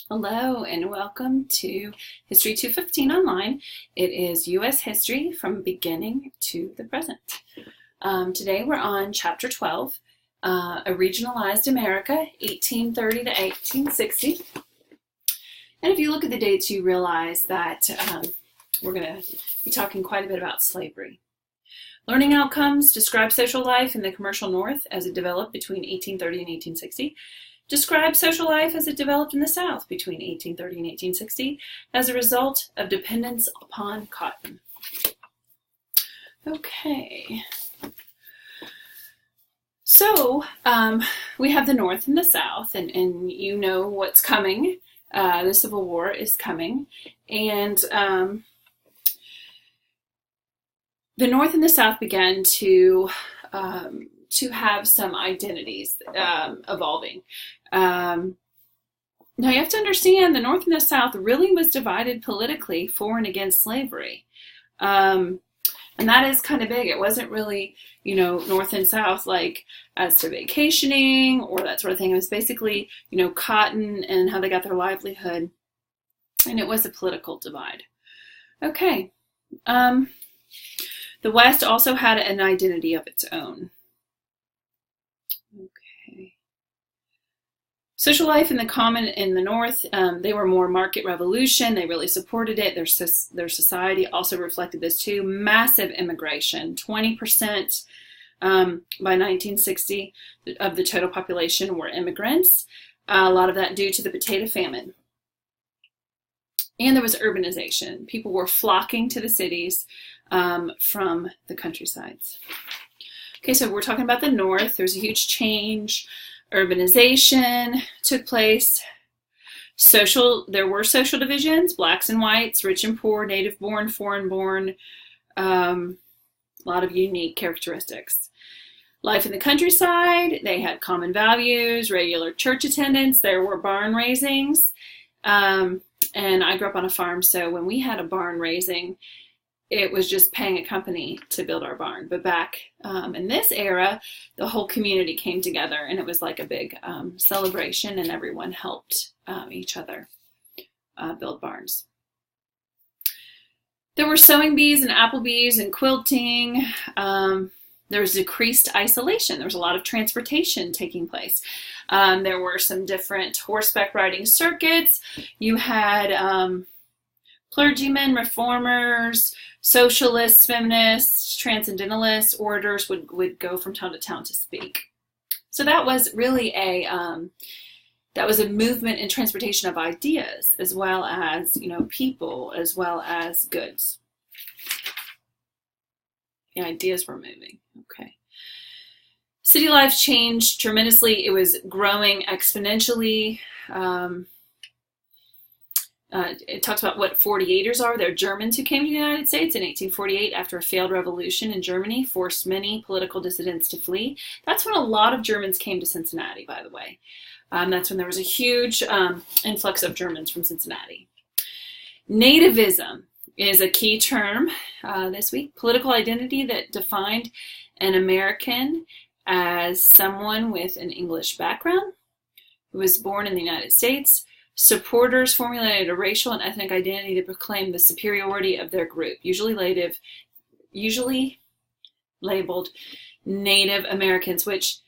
Hello and welcome to History 215 Online. It is U.S. history from beginning to the present. Today we're on Chapter 12, A Regionalized America, 1830 to 1860. And if you look at the dates, you realize that we're going to be talking quite a bit about slavery. Learning outcomes describe social life in the commercial North as it developed between 1830 and 1860. Describe social life as it developed in the South between 1830 and 1860 as a result of dependence upon cotton. Okay. So we have the North and the South, and you know what's coming. The Civil War is coming, and the North and the South began to have some identities evolving. Now you have to understand the North and the South really was divided politically for and against slavery. And that is kind of big. It wasn't really, North and South like as to vacationing or that sort of thing. It was basically, cotton and how they got their livelihood. And it was a political divide. Okay. The West also had an identity of its own. Social life in the North, they were more market revolution. They really supported it. Their society also reflected this too. Massive immigration, 20% by 1960 of the total population were immigrants. A lot of that due to the potato famine. And there was urbanization. People were flocking to the cities from the countrysides. Okay, so we're talking about the North. There's a huge change. Urbanization took place. There were social divisions, blacks and whites, rich and poor, native born, foreign born, a lot of unique characteristics. Life in the countryside, they had common values, regular church attendance, there were barn raisings, and I grew up on a farm, so when we had a barn raising, it was just paying a company to build our barn. But back in this era, the whole community came together and it was like a big celebration and everyone helped each other build barns. There were sewing bees and apple bees and quilting. There was decreased isolation. There was a lot of transportation taking place. There were some different horseback riding circuits. You had clergymen, reformers, socialists, feminists, transcendentalists, orators would go from town to town to speak. So that was really a movement in transportation of ideas as well as people as well as goods. The ideas were moving. Okay. City life changed tremendously. It was growing exponentially. It talks about what 48ers are. They're Germans who came to the United States in 1848 after a failed revolution in Germany forced many political dissidents to flee. That's when a lot of Germans came to Cincinnati, by the way. That's when there was a huge influx of Germans from Cincinnati. Nativism is a key term this week. Political identity that defined an American as someone with an English background who was born in the United States. Supporters formulated a racial and ethnic identity that proclaimed the superiority of their group, usually labeled Native Americans, which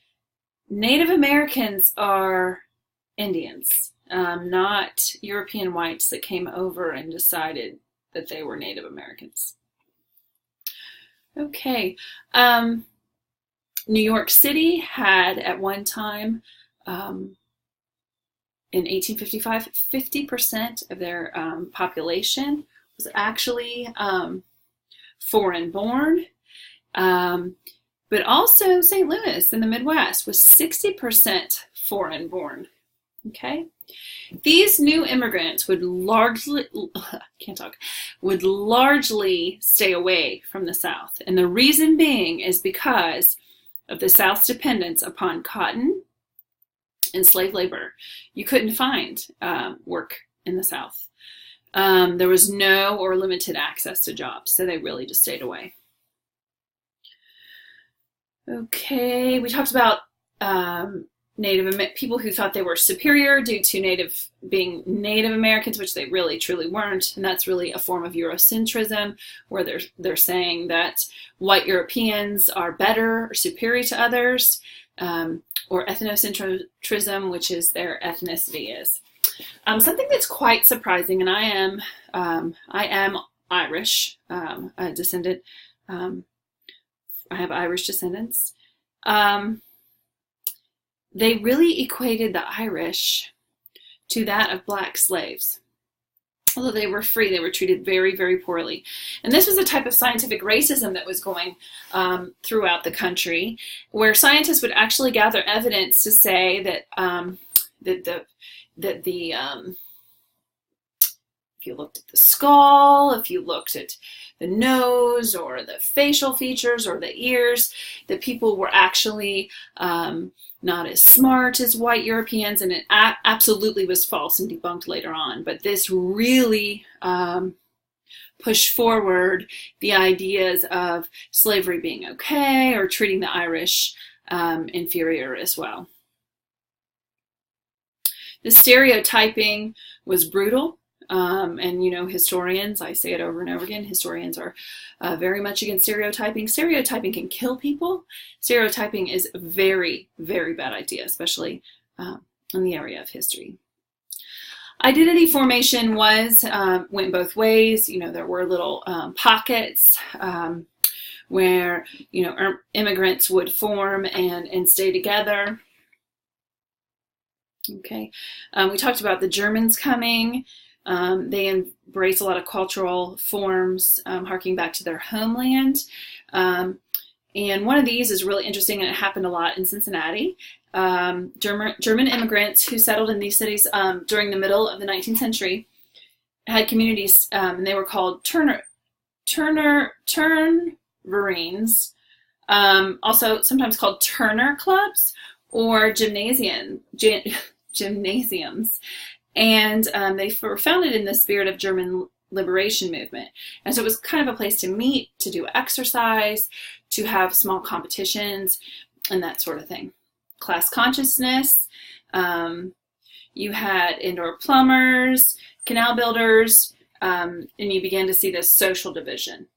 Native Americans are Indians, not European whites that came over and decided that they were Native Americans. Okay. New York City had at one time in 1855, 50% of their population was actually foreign born. But also St. Louis in the Midwest was 60% foreign born. Okay? These new immigrants would largely stay away from the South. And the reason being is because of the South's dependence upon cotton and slave labor. You couldn't find work in the South. There was no or limited access to jobs, so they really just stayed away. Okay, we talked about people who thought they were superior due to being Native Americans, which they really truly weren't, and that's really a form of Eurocentrism, where they're saying that white Europeans are better or superior to others, or ethnocentrism, which is their ethnicity is. Something that's quite surprising, and I am Irish, a descendant. I have Irish descendants. They really equated the Irish to that of black slaves. Although they were free, they were treated very, very poorly. And this was a type of scientific racism that was going throughout the country, where scientists would actually gather evidence to say that if you looked at the skull, if you looked at the nose or the facial features or the ears, that people were actually not as smart as white Europeans, and it absolutely was false and debunked later on. But this really pushed forward the ideas of slavery being okay, or treating the Irish inferior as well. The stereotyping was brutal. And historians, I say it over and over again, historians are very much against stereotyping. Stereotyping can kill people. Stereotyping is a very, very bad idea, especially in the area of history. Identity formation went both ways. There were little pockets where, immigrants would form and stay together. Okay. We talked about the Germans coming. They embrace a lot of cultural forms, harking back to their homeland. And one of these is really interesting, and it happened a lot in Cincinnati. German immigrants who settled in these cities during the middle of the 19th century had communities, and they were called Turnvereins, also sometimes called Turner clubs or gymnasiums. And they were founded in the spirit of German liberation movement. And so it was kind of a place to meet, to do exercise, to have small competitions, and that sort of thing. Class consciousness. You had indoor plumbers, canal builders, and you began to see this social division.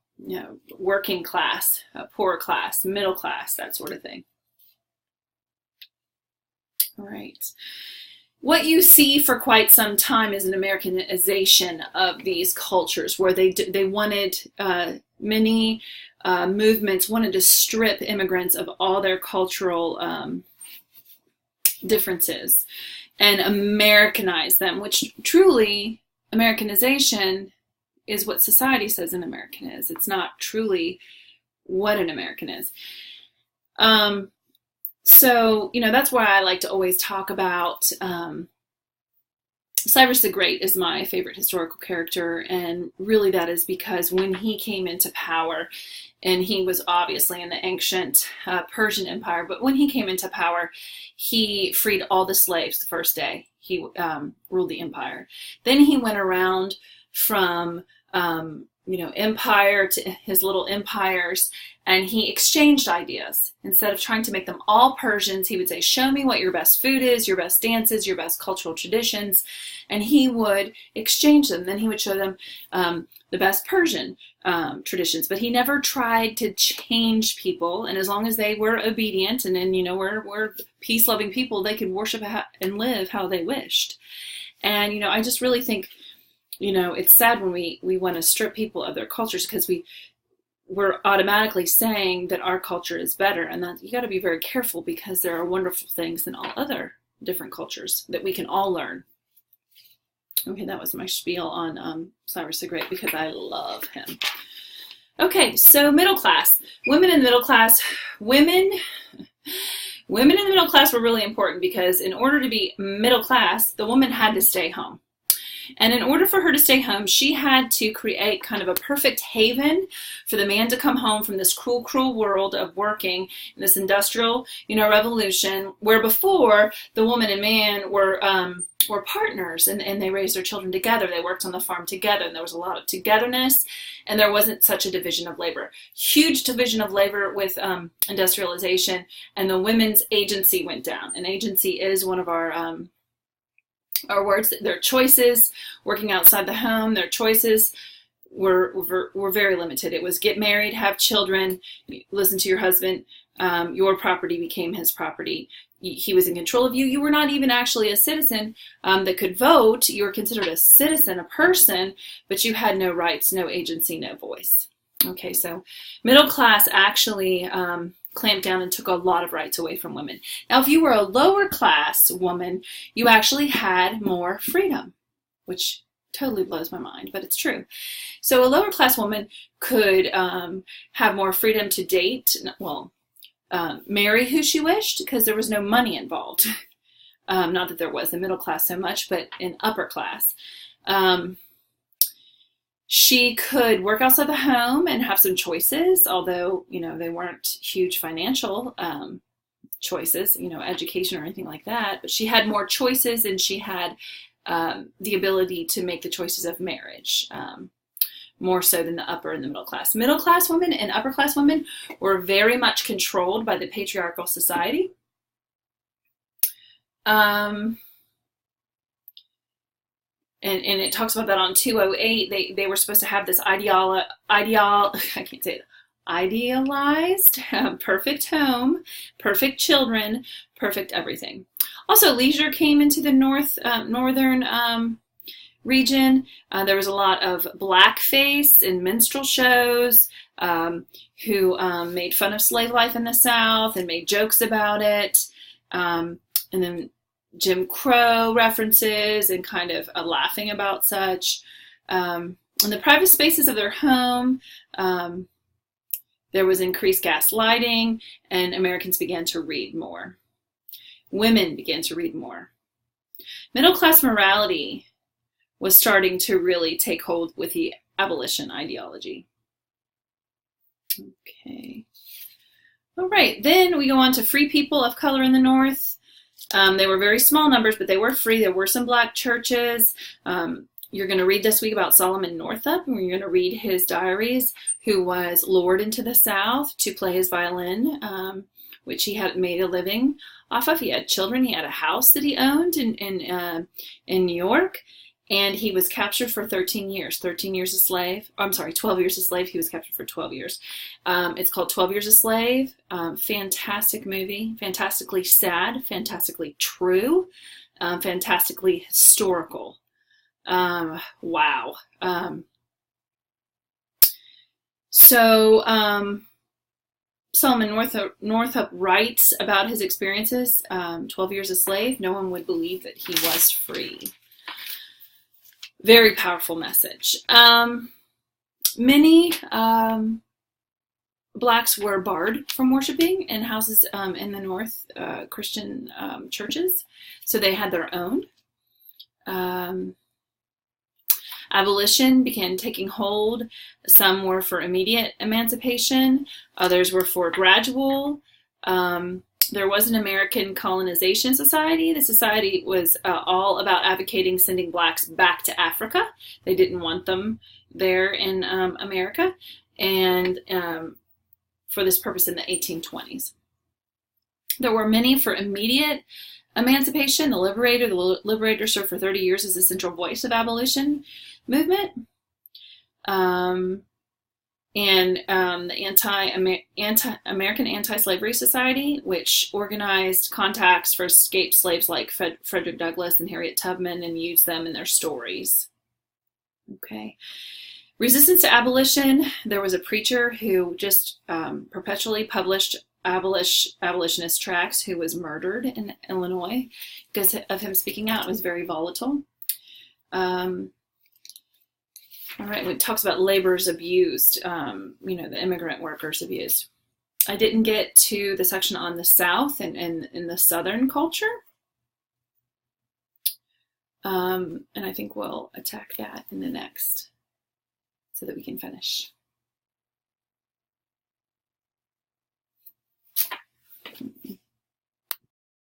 Working class, poor class, middle class, that sort of thing. All right. What you see for quite some time is an Americanization of these cultures, where they wanted, many movements wanted to strip immigrants of all their cultural differences and Americanize them, which truly, Americanization is what society says an American is. It's not truly what an American is. So, that's why I like to always talk about Cyrus the Great is my favorite historical character, and really that is because when he came into power, and he was obviously in the ancient Persian Empire, but when he came into power, he freed all the slaves the first day he ruled the empire. Then he went around from empire to his little empires, and he exchanged ideas. Instead of trying to make them all Persians, he would say, show me what your best food is, your best dances, your best cultural traditions, and he would exchange them. Then he would show them the best Persian traditions, but he never tried to change people, and as long as they were obedient, and then, we're peace-loving people, they could worship and live how they wished. And, I just really think, it's sad when we want to strip people of their cultures, because we're automatically saying that our culture is better, and that you got to be very careful, because there are wonderful things in all other different cultures that we can all learn. Okay, that was my spiel on Cyrus the Great, because I love him. Okay, so middle class. Women in the middle class. Women in the middle class were really important, because in order to be middle class, the woman had to stay home. And in order for her to stay home, she had to create kind of a perfect haven for the man to come home from this cruel, cruel world of working in this industrial, revolution, where before the woman and man were partners, and they raised their children together. They worked on the farm together, and there was a lot of togetherness, and there wasn't such a division of labor. Huge division of labor with industrialization, and the women's agency went down. And agency is one of our words. Their choices, working outside the home, their choices were very limited. It was get married, have children, listen to your husband. Your property became his property. He was in control of you. You were not even actually a citizen that could vote. You were considered a citizen, a person, but you had no rights, no agency, no voice. Okay, so middle class actually clamped down and took a lot of rights away from women. Now, if you were a lower class woman, you actually had more freedom, which totally blows my mind, but it's true. So a lower class woman could have more freedom to date, marry who she wished, because there was no money involved. Not that there was in middle class so much, but in upper class. She could work outside the home and have some choices, although, they weren't huge financial choices, education or anything like that. But she had more choices, and she had the ability to make the choices of marriage. More so than the upper and the middle class. Middle class women and upper class women were very much controlled by the patriarchal society. And it talks about that on 208. They were supposed to have this idealized perfect home, perfect children, perfect everything. Also, leisure came into the northern region. There was a lot of blackface and minstrel shows who made fun of slave life in the South and made jokes about it. And then Jim Crow references and kind of laughing about such. In the private spaces of their home, there was increased gas lighting, and Americans began to read more. Women began to read more. Middle class morality was starting to really take hold with the abolition ideology. Okay. All right, then we go on to free people of color in the North. They were very small numbers, but they were free. There were some black churches. You're going to read this week about Solomon Northup, and you're going to read his diaries, who was lured into the South to play his violin, which he had made a living off of. He had children. He had a house that he owned in New York. And he was captured for 13 years. 13 years a slave. I'm sorry, 12 years a slave. He was captured for 12 years. It's called 12 Years a Slave. Fantastic movie. Fantastically sad. Fantastically true. Fantastically historical. Wow. Solomon Northup writes about his experiences. 12 years a slave. No one would believe that he was free. Very powerful message. Many blacks were barred from worshiping in houses in the North, Christian churches, so they had their own. Abolition began taking hold. Some were for immediate emancipation. Others were for gradual. There was an American Colonization Society. The society was all about advocating sending blacks back to Africa. They didn't want them there in America, and for this purpose in the 1820s. There were many for immediate emancipation. The Liberator served for 30 years as the central voice of abolition movement. The American Anti-Slavery Society, which organized contacts for escaped slaves like Frederick Douglass and Harriet Tubman and used them in their stories. Okay. Resistance to abolition. There was a preacher who just perpetually published abolitionist tracts who was murdered in Illinois because of him speaking out. It was very volatile. All right, when it talks about laborers abused, the immigrant workers abused. I didn't get to the section on the South and in the Southern culture. And I think we'll attack that in the next so that we can finish.